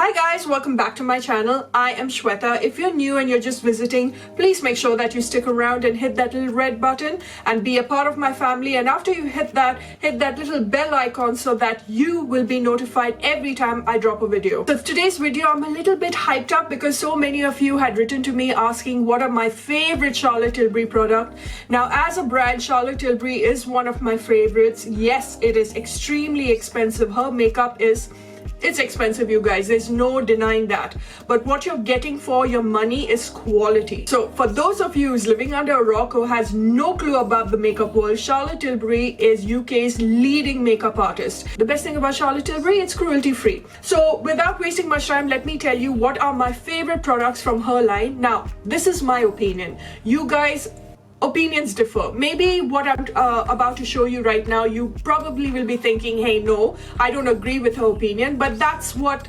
Hi guys, welcome back to my channel. I am Shweta. If you're new and you're just visiting, please make sure that you stick around and hit that little red button and be a part of my family. And after you hit that little bell icon so that you will be notified every time I drop a video. So today's video, I'm a little bit hyped up because so many of you had written to me asking what are my favorite Charlotte Tilbury product. Now, as a brand, Charlotte Tilbury is one of my favorites. Yes, it is extremely expensive. Her makeup it's expensive, you guys. There's no denying that. But what you're getting for your money is quality. So for those of you who's living under a rock who has no clue about the makeup world, Charlotte Tilbury is UK's leading makeup artist. The best thing about Charlotte Tilbury, it's cruelty free. So without wasting much time, let me tell you what are my favorite products from her line. Now, this is my opinion. You guys, opinions differ. Maybe what I'm about to show you right now, you probably will be thinking, hey, no, I don't agree with her opinion, but that's what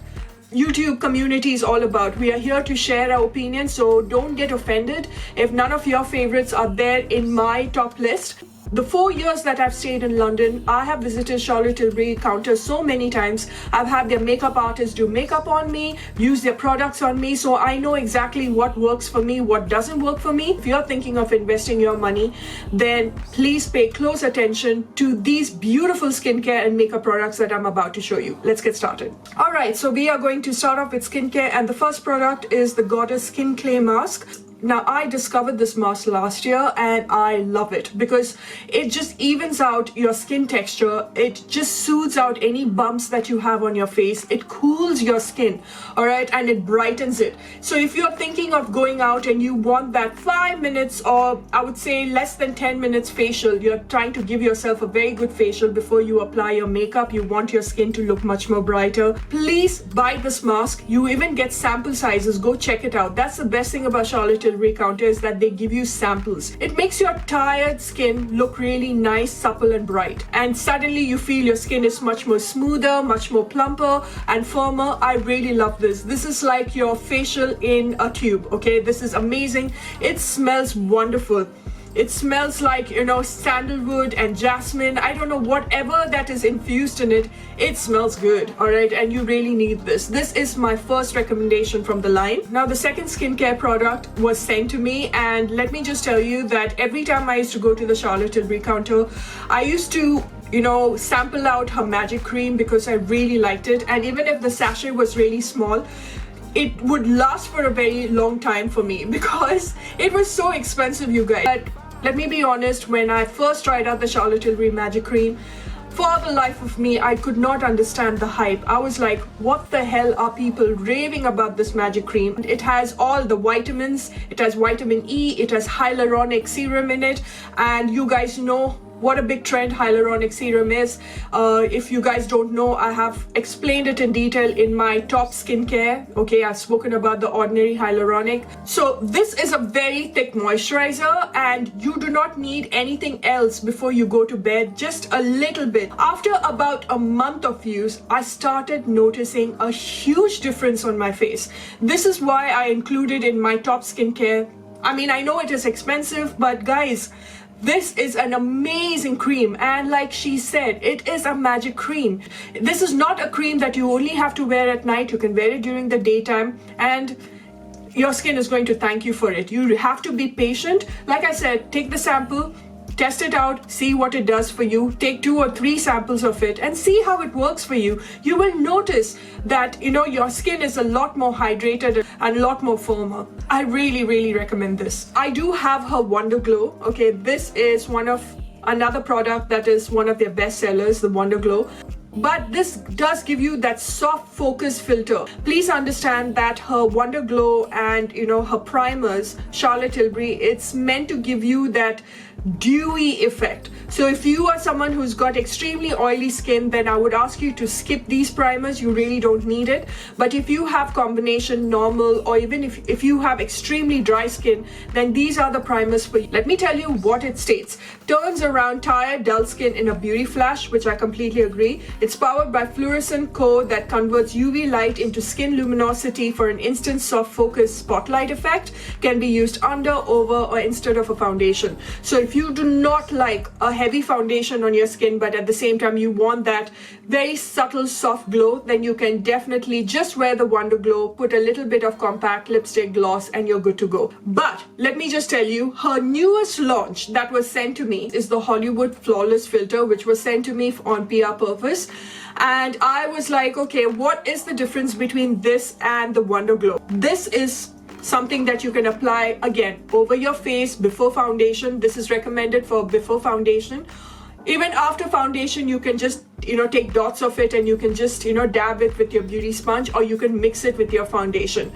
YouTube community is all about. We are here to share our opinions, so don't get offended if none of your favorites are there in my top list. The 4 years that I've stayed in London, I have visited Charlotte Tilbury counter so many times. I've had their makeup artists do makeup on me, use their products on me, so I know exactly what works for me, what doesn't work for me. If you're thinking of investing your money, then please pay close attention to these beautiful skincare and makeup products that I'm about to show you. Let's get started. All right, so we are going to start off with skincare, and the first product is the Goddess Skin Clay Mask. Now, I discovered this mask last year and I love it because it just evens out your skin texture. It just soothes out any bumps that you have on your face. It cools your skin, all right, and it brightens it. So if you're thinking of going out and you want that 5 minutes, or I would say less than 10 minutes facial, you're trying to give yourself a very good facial before you apply your makeup, you want your skin to look much more brighter, please buy this mask. You even get sample sizes. Go check it out. That's the best thing about Charlotte Tilbury counter, is that they give you samples. It makes your tired skin look really nice, supple and bright, and suddenly you feel your skin is much more smoother, much more plumper and firmer. I really love this. This is like your facial in a tube. Okay, this is amazing. It smells wonderful. It smells like, you know, sandalwood and jasmine. I don't know, whatever that is infused in it, it smells good, all right? And you really need this. This is my first recommendation from the line. Now, the second skincare product was sent to me, and let me just tell you that every time I used to go to the Charlotte Tilbury counter, I used to, you know, sample out her magic cream because I really liked it. And even if the sachet was really small, it would last for a very long time for me because it was so expensive, you guys. But let me be honest, when I first tried out the Charlotte Tilbury Magic Cream, for the life of me, I could not understand the hype. I was like, what the hell are people raving about this magic cream? It has all the vitamins, it has vitamin E, it has hyaluronic serum in it, and you guys know what a big trend hyaluronic serum is. If you guys don't know, I have explained it in detail in my top skincare. Okay, I've spoken about the ordinary hyaluronic. So this is a very thick moisturizer, and you do not need anything else before you go to bed, just a little bit. After about a month of use, I started noticing a huge difference on my face. This is why I included in my top skincare. I mean, I know it is expensive, but guys, this is an amazing cream, and like she said, it is a magic cream. This is not a cream that you only have to wear at night. You can wear it during the daytime and your skin is going to thank you for it. You have to be patient. Like I said, take the sample, test it out, see what it does for you. Take 2 or 3 samples of it and see how it works for you. You will notice that, you know, your skin is a lot more hydrated and a lot more firmer. I really, really recommend this. I do have her WONDERGLOW. Okay, this is another product that is one of their best sellers, the WONDERGLOW. But this does give you that soft focus filter. Please understand that her WONDERGLOW and, you know, her primers, Charlotte Tilbury, it's meant to give you that dewy effect. So if you are someone who's got extremely oily skin, then I would ask you to skip these primers. You really don't need it. But if you have combination normal, or even if you have extremely dry skin, then these are the primers for you. Let me tell you what it states. Turns around tired, dull skin in a beauty flash, which I completely agree. It's powered by fluorescent core that converts UV light into skin luminosity for an instant soft focus spotlight effect. Can be used under, over, or instead of a foundation. So if if you do not like a heavy foundation on your skin, but at the same time you want that very subtle soft glow, then you can definitely just wear the Wonder Glow, put a little bit of compact lipstick gloss, and you're good to go. But let me just tell you, her newest launch that was sent to me is the Hollywood Flawless Filter, which was sent to me on PR purpose. And I was like, okay, what is the difference between this and the Wonder Glow? This is something that you can apply again over your face before foundation. This is recommended for before foundation. Even after foundation, you can just take dots of it and you can just dab it with your beauty sponge, or you can mix it with your foundation.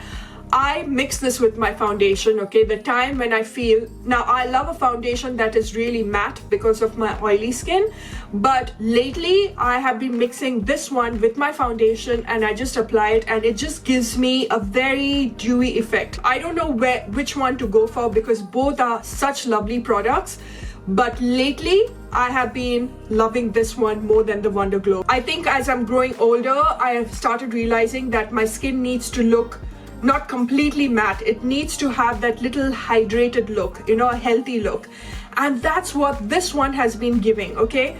I mix this with my foundation, okay? The time when I feel, now I love a foundation that is really matte because of my oily skin, but lately I have been mixing this one with my foundation and I just apply it and it just gives me a very dewy effect. I don't know which one to go for because both are such lovely products. But lately, I have been loving this one more than the Wonder Glow. I think as I'm growing older, I have started realizing that my skin needs to look not completely matte. It needs to have that little hydrated look, a healthy look. And that's what this one has been giving, okay?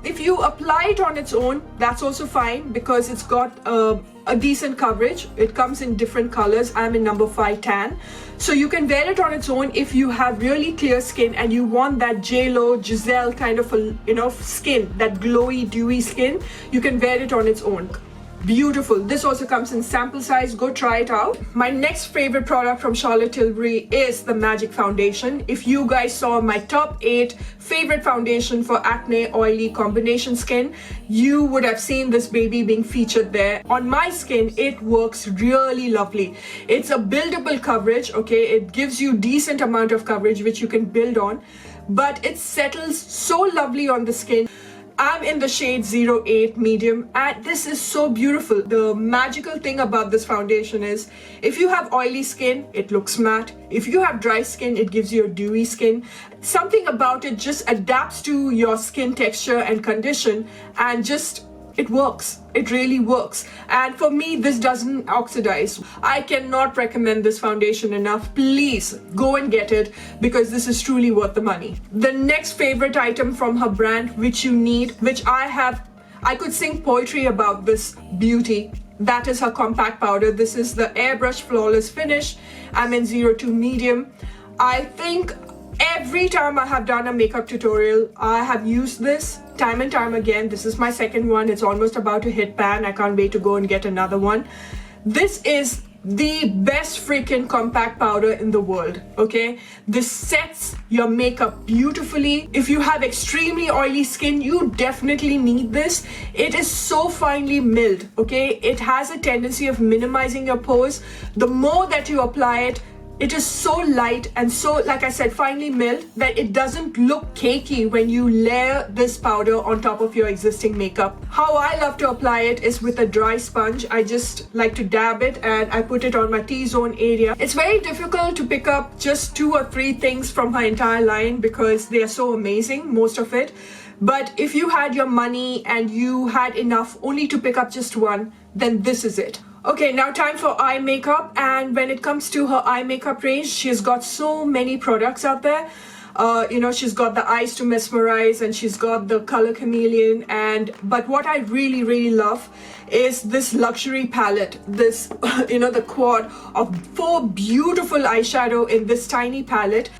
If you apply it on its own, that's also fine because it's got a decent coverage. It comes in different colors. I'm in number 5 tan. So you can wear it on its own if you have really clear skin and you want that JLo, Giselle kind of a, skin, that glowy, dewy skin. You can wear it on its own. Beautiful. This also comes in sample size. Go try it out. My next favorite product from Charlotte Tilbury is the Magic Foundation. If you guys saw my top 8 favorite foundation for acne, oily combination skin, you would have seen this baby being featured there. On my skin, it works really lovely. It's a buildable coverage, okay? It gives you decent amount of coverage which you can build on, but it settles so lovely on the skin. I'm in the shade 08 medium and this is so beautiful. The magical thing about this foundation is if you have oily skin, it looks matte. If you have dry skin, it gives you a dewy skin. Something about it just adapts to your skin texture and condition and just it works. It really works. And for me, this doesn't oxidize. I cannot recommend this foundation enough. Please go and get it because this is truly worth the money. The next favorite item from her brand, which you need, which I could sing poetry about this beauty. That is her compact powder. This is the AIRBRUSH Flawless Finish. I'm in 02 medium. I think every time I have done a makeup tutorial, I have used this time and time again. This is my second one. It's almost about to hit pan. I can't wait to go and get another one. This is the best freaking compact powder in the world, okay? This sets your makeup beautifully. If you have extremely oily skin, you definitely need this. It is so finely milled, okay? It has a tendency of minimizing your pores. The more that you apply it, it is so light and so, like I said, finely milled that it doesn't look cakey when you layer this powder on top of your existing makeup. How I love to apply it is with a dry sponge. I just like to dab it and I put it on my T-zone area. It's very difficult to pick up just 2 or 3 things from her entire line because they are so amazing, most of it. But if you had your money and you had enough only to pick up just one, then this is it. Okay, now time for eye makeup. And when it comes to her eye makeup range, she's got so many products out there. She's got the Eyes to Mesmerize and she's got the Color Chameleon. But what I really, really love is this luxury palette. This, the quad of 4 beautiful eyeshadow in this tiny palette.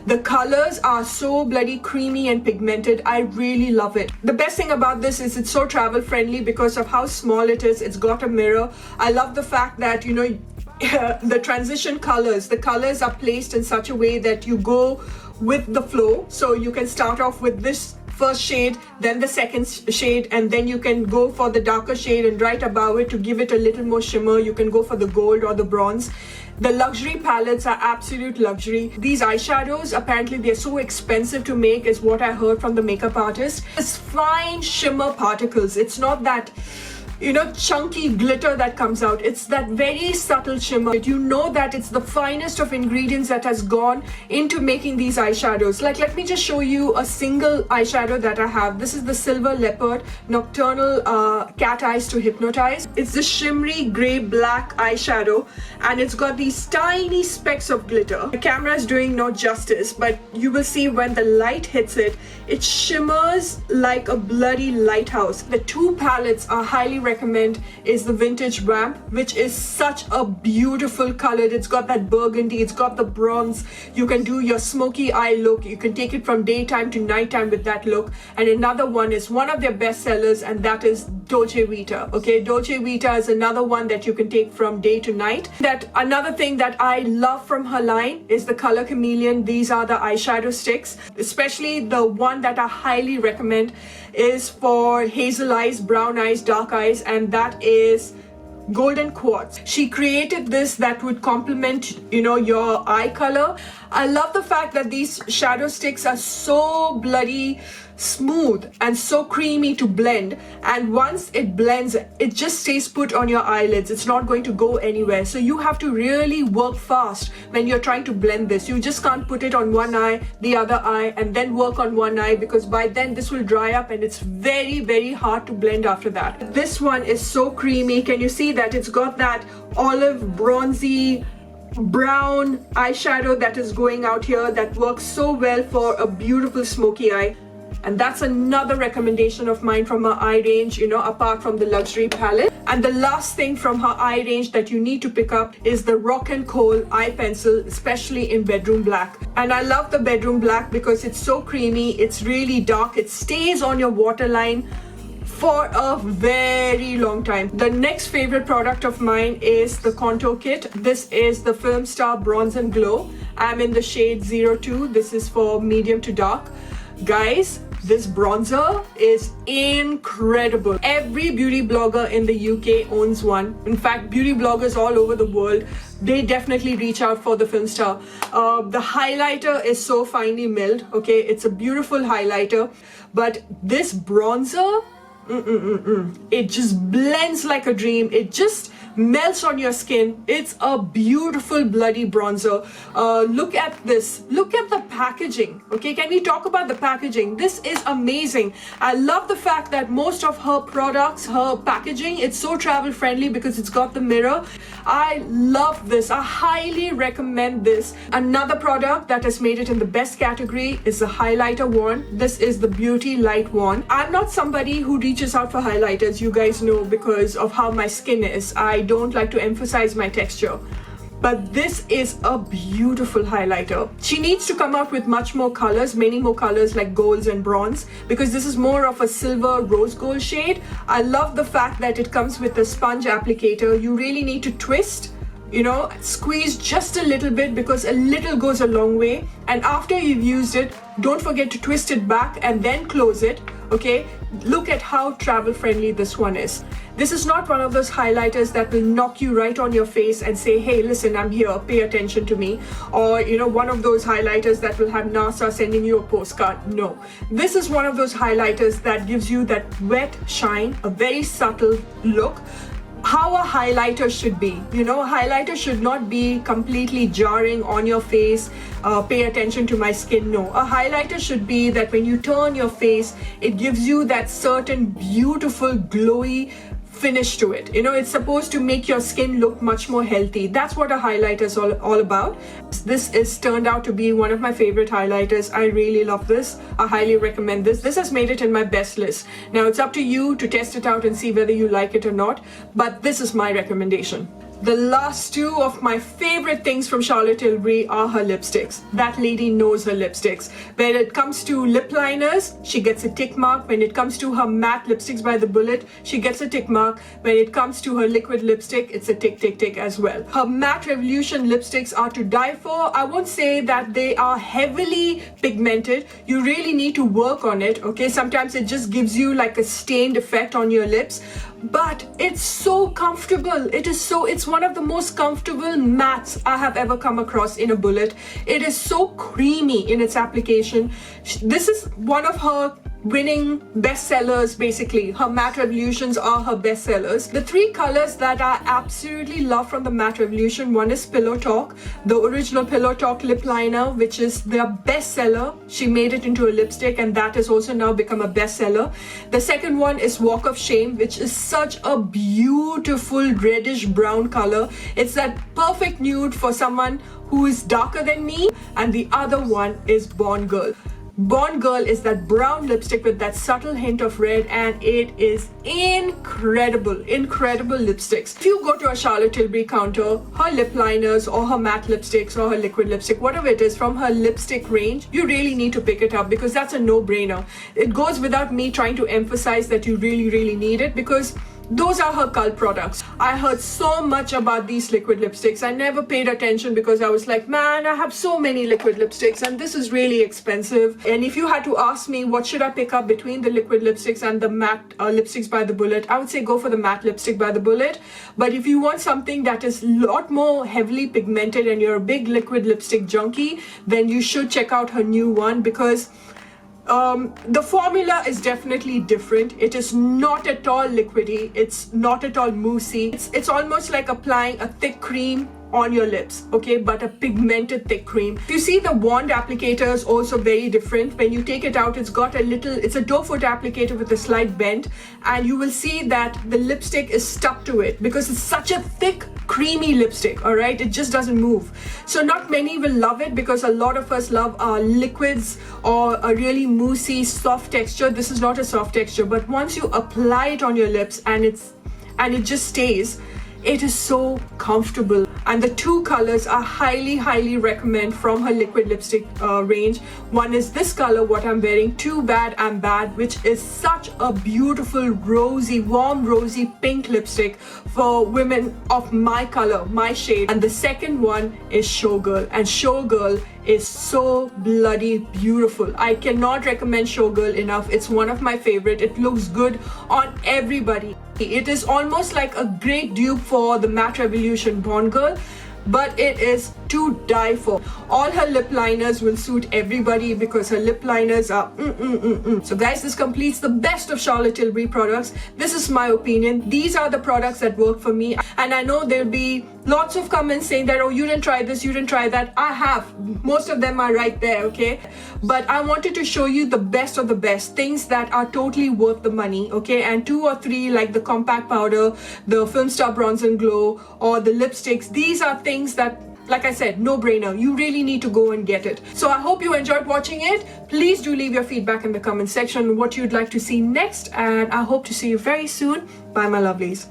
The colors are so bloody creamy and pigmented. I really love it. The best thing about this is it's so travel friendly because of how small it is. It's got a mirror. I love the fact that, the transition colors, the colors are placed in such a way that you go with the flow. So you can start off with this first shade, then the second shade, and then you can go for the darker shade, and right above it to give it a little more shimmer, you can go for the gold or the bronze. The luxury palettes are absolute luxury. These eyeshadows, apparently they're so expensive to make is what I heard from the makeup artist. It's fine shimmer particles. It's not that chunky glitter that comes out. It's that very subtle shimmer. You know that it's the finest of ingredients that has gone into making these eyeshadows. Like, let me just show you a single eyeshadow that I have. This is the Silver Leopard Nocturnal Cat Eyes to Hypnotize. It's the shimmery gray black eyeshadow, and it's got these tiny specks of glitter. The camera is doing no justice, but you will see when the light hits it, it shimmers like a bloody lighthouse. The two palettes I highly recommend is the Vintage Vamp, which is such a beautiful color. It's got that burgundy, it's got the bronze. You can do your smoky eye look. You can take it from daytime to nighttime with that look. And another one is one of their best sellers, and that is Dolce Vita. Okay, Dolce Vita is another one that you can take from day to night. That another thing that I love from her line is the Color Chameleon. These are the eyeshadow sticks, especially the one that I highly recommend is for hazel eyes, brown eyes, dark eyes, and that is Golden Quartz. She created this that would complement, your eye color. I love the fact that these shadow sticks are so bloody smooth and so creamy to blend, and once it blends, it just stays put on your eyelids. It's not going to go anywhere. So you have to really work fast when you're trying to blend this. You just can't put it on one eye, the other eye, and then work on one eye, because by then this will dry up and it's very, very hard to blend after that. This one is so creamy. Can you see that it's got that olive bronzy brown eyeshadow that is going out here that works so well for a beautiful smoky eye? And that's another recommendation of mine from her eye range, apart from the luxury palette. And the last thing from her eye range that you need to pick up is the Rock and Kohl eye pencil, especially in Bedroom Black. And I love the Bedroom Black because it's so creamy, it's really dark, it stays on your waterline for a very long time. The next favorite product of mine is the contour kit. This is the Film Star Bronze and Glow. I'm in the shade 02. This is for medium to dark. Guys, this bronzer is incredible. Every beauty blogger in the UK owns one. In fact, beauty bloggers all over the world, they definitely reach out for the Film Star. The highlighter is so finely milled. Okay, it's a beautiful highlighter, but this bronzer, it just blends like a dream. It just melts on your skin. It's a beautiful bloody bronzer. Look at this. Look at the packaging. Okay, can we talk about the packaging? This is amazing. I love the fact that most of her products, her packaging, it's so travel friendly because it's got the mirror. I love this. I highly recommend this. Another product that has made it in the best category is the highlighter wand. This is the Beauty Light Wand. I'm not somebody who reaches out for highlighters, you guys know, because of how my skin is. I don't like to emphasize my texture, but this is a beautiful highlighter. She needs to come out with much more colors, many more colors like golds and bronze, because this is more of a silver rose gold shade. I love the fact that it comes with a sponge applicator. You really need to twist, squeeze just a little bit, because a little goes a long way. And after you've used it, don't forget to twist it back and then close it. Okay, look at how travel friendly this one is. This is not one of those highlighters that will knock you right on your face and say, hey, listen, I'm here, pay attention to me. Or, one of those highlighters that will have NASA sending you a postcard. No, this is one of those highlighters that gives you that wet shine, a very subtle look. How a highlighter should be. A highlighter should not be completely jarring on your face. Pay attention to my skin. No, a highlighter should be that when you turn your face, it gives you that certain beautiful glowy finish to it. It's supposed to make your skin look much more healthy. That's what a highlighter is all about. This is turned out to be one of my favorite highlighters. I really love this. I highly recommend this. This has made it in my best list. Now it's up to you to test it out and see whether you like it or not, but this is my recommendation. The last two of my favorite things from Charlotte Tilbury are her lipsticks. That lady knows her lipsticks. When it comes to lip liners, she gets a tick mark. When it comes to her matte lipsticks by the Bullet, she gets a tick mark. When it comes to her liquid lipstick, it's a tick, tick, tick as well. Her Matte Revolution lipsticks are to die for. I won't say that they are heavily pigmented. You really need to work on it, okay? Sometimes it just gives you like a stained effect on your lips, but it's so comfortable. It's one of the most comfortable mattes I have ever come across in a Bullet. It is so creamy in its application. This is one of her winning bestsellers basically. Her Matte Revolutions are her bestsellers. The three colors that I absolutely love from the Matte Revolution, one is Pillow Talk, the original Pillow Talk lip liner, which is their bestseller. She made it into a lipstick and that has also now become a bestseller. The second one is Walk of Shame, which is such a beautiful reddish brown color. It's that perfect nude for someone who is darker than me. And the other one is Born Girl. Born Girl is that brown lipstick with that subtle hint of red, and it is incredible lipsticks. If you go to a Charlotte Tilbury counter, her lip liners or her matte lipsticks or her liquid lipstick, whatever it is from her lipstick range, you really need to pick it up because that's a no-brainer. It goes without me trying to emphasize that you really need it, because those are her cult products. I heard so much about these liquid lipsticks. I never paid attention because I was like, man, I have so many liquid lipsticks and this is really expensive. And if you had to ask me what should I pick up between the liquid lipsticks and the matte lipsticks by the bullet, I would say go for the matte lipstick by the bullet. But if you want something that is a lot more heavily pigmented and you're a big liquid lipstick junkie, then you should check out her new one, because the formula is definitely different. It is not at all liquidy. It's not at all moussey. It's almost like applying a thick cream on your lips, okay, but a pigmented thick cream. You see the wand applicator is also very different. When you take it out, it's got it's a doe foot applicator with a slight bend, and you will see that the lipstick is stuck to it because it's such a thick creamy lipstick. All right, it just doesn't move. So not many will love it because a lot of us love our liquids or a really moussey soft texture. This is not a soft texture, but once you apply it on your lips and it just stays, it is so comfortable. And the two colors I highly recommend from her liquid lipstick range. One is this color, what I'm wearing, Too Bad I'm Bad, which is such a beautiful rosy, warm rosy pink lipstick for women of my color, my shade. And the second one is Showgirl, and Showgirl is so bloody beautiful. I cannot recommend Showgirl enough. It's one of my favorite. It looks good on everybody. It is almost like a great dupe for the Matte Revolution Born Girl, but it is to die for. All her lip liners will suit everybody because her lip liners are So guys, this completes the best of Charlotte Tilbury products. This is my opinion. These are the products that work for me, and I know there'll be lots of comments saying that, oh, you didn't try this, you didn't try that. I have. Most of them are right there, okay? But I wanted to show you the best of the best, things that are totally worth the money, okay? And 2 or 3, like the compact powder, the Film Star Bronze and Glow, or the lipsticks, these are things that, like I said, no brainer. You really need to go and get it. So I hope you enjoyed watching it. Please do leave your feedback in the comment section, what you'd like to see next, and I hope to see you very soon. Bye, my lovelies.